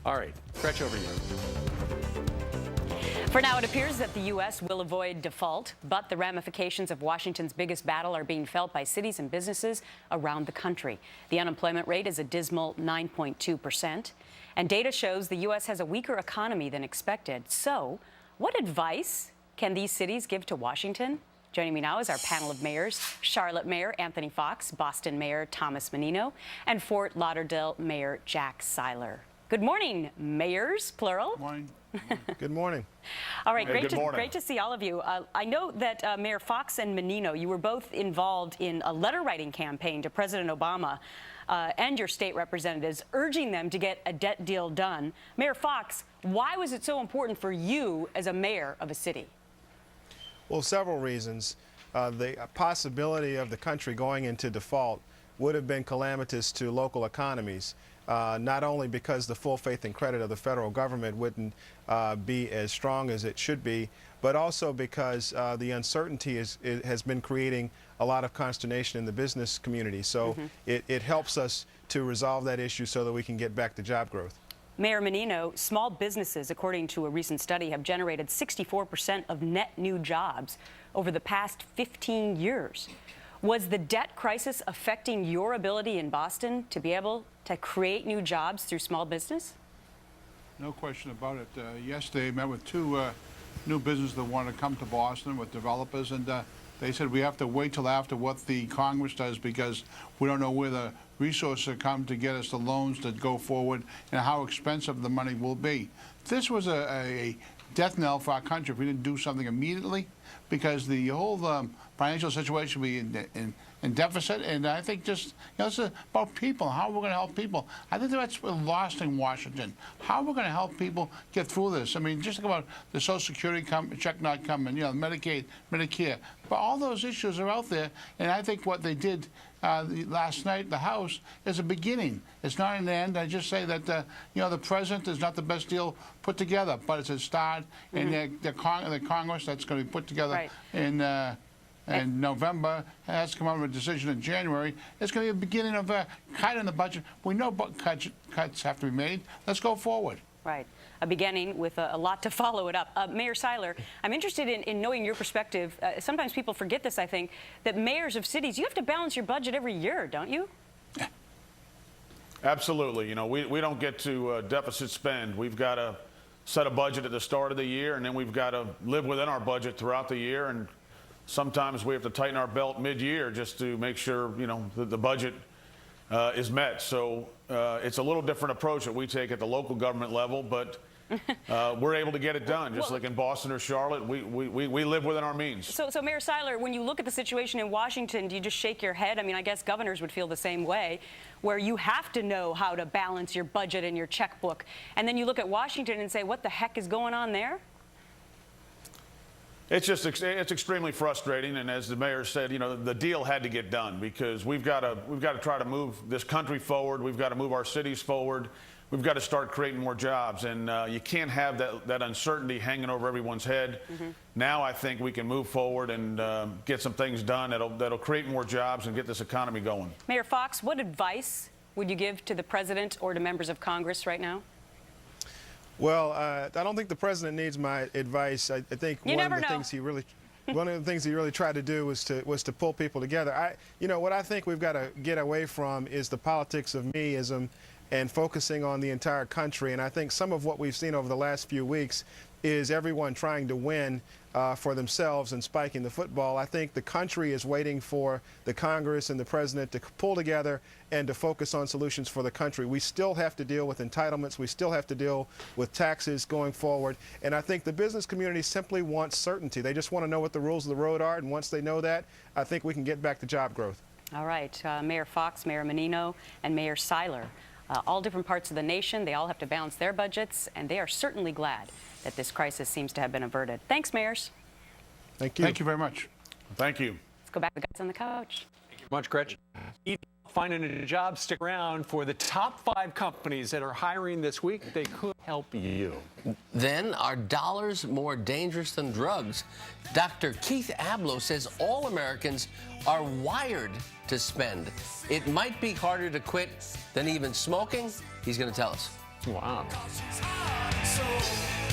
All right, Gretch, over to you. For now, it appears that the U.S. will avoid default, but the ramifications of Washington's biggest battle are being felt by cities and businesses around the country. The unemployment rate is a dismal 9.2%, and data shows the U.S. has a weaker economy than expected. So, what advice can these cities give to Washington? Joining me now is our panel of mayors: Charlotte Mayor Anthony Foxx, Boston Mayor Thomas Menino, and Fort Lauderdale Mayor Jack Seiler. Good morning, mayors, plural. Morning. Good morning. All right, Hey, great to see all of you. I know that Mayor Foxx and Menino, you were both involved in a letter-writing campaign to President Obama and your state representatives, urging them to get a debt deal done. Mayor Foxx, why was it so important for you as a mayor of a city? Well, several reasons. The possibility of the country going into default would have been calamitous to local economies, not only because the full faith and credit of the federal government wouldn't be as strong as it should be, but also because the uncertainty has been creating a lot of consternation in the business community. So it helps us to resolve that issue so that we can get back to job growth. Mayor Menino, small businesses, according to a recent study, have generated 64% of net new jobs over the past 15 years. Was the debt crisis affecting your ability in Boston to be able to create new jobs through small business? No question about it. Yesterday, I met with two new businesses that want to come to Boston with developers, and they said we have to wait till after what the Congress does because we don't know where the resources come to get us the loans that go forward and how expensive the money will be. This was a death knell for our country if we didn't do something immediately, because the whole financial situation will be in deficit, and I think just, it's about people, how we're going to help people. I think that's what's lost in Washington, how we're going to help people get through this. I mean, just think about the Social Security check not coming, Medicaid, Medicare, but all those issues are out there, and I think what they did last night, the House, is a beginning. It's not an end. I just say that, the president is not the best deal put together, but it's a start, and the Congress that's going to be put together in November has to come out with a decision in January. It's going to be a beginning of a cut in the budget. We know cuts have to be made. Let's go forward. Right. A beginning with a lot to follow it up. Mayor Seiler, I'm interested in knowing your perspective. Sometimes people forget this, I think, that mayors of cities, you have to balance your budget every year, don't you? Absolutely. We don't get to deficit spend. We've got to set a budget at the start of the year, and then we've got to live within our budget throughout the year. And sometimes we have to tighten our belt mid-year just to make sure, the budget is met. So it's a little different approach that we take at the local government level, but we're able to get it done. Just like in Boston or Charlotte, we live within our means. So Mayor Seiler, when you look at the situation in Washington, do you just shake your head? I mean, I guess governors would feel the same way, where you have to know how to balance your budget and your checkbook. And then you look at Washington and say, what the heck is going on there? It's extremely frustrating, and as the mayor said, the deal had to get done because we've got to try to move this country forward. We've got to move our cities forward. We've got to start creating more jobs, and you can't have that uncertainty hanging over everyone's head. Now I think we can move forward and get some things done that'll create more jobs and get this economy going. Mayor Foxx, what advice would you give to the president or to members of Congress right now? Well, I don't think the president needs my advice. I think one of the things he really tried to do was to pull people together. What I think we've got to get away from is the politics of meism and focusing on the entire country. And I think some of what we've seen over the last few weeks is everyone trying to win for themselves and spiking the football. I think the country is waiting for the Congress and the president to pull together and to focus on solutions for the country. We still have to deal with entitlements. We still have to deal with taxes going forward. And I think the business community simply wants certainty. They just want to know what the rules of the road are. And once they know that, I think we can get back to job growth. All right. Mayor Foxx, Mayor Menino, and Mayor Seiler. All different parts of the nation. They all have to balance their budgets, and they are certainly glad that this crisis seems to have been averted. Thanks, mayors. Thank you. Thank you very much. Thank you. Let's go back to the guys on the couch. Thank you much, Gretch. Finding a job, stick around for the top 5 companies that are hiring this week. They could help you. Then, are dollars more dangerous than drugs? Dr. Keith Abloh says all Americans are wired to spend. It might be harder to quit than even smoking. He's going to tell us. Wow. Cause she's hot and soul.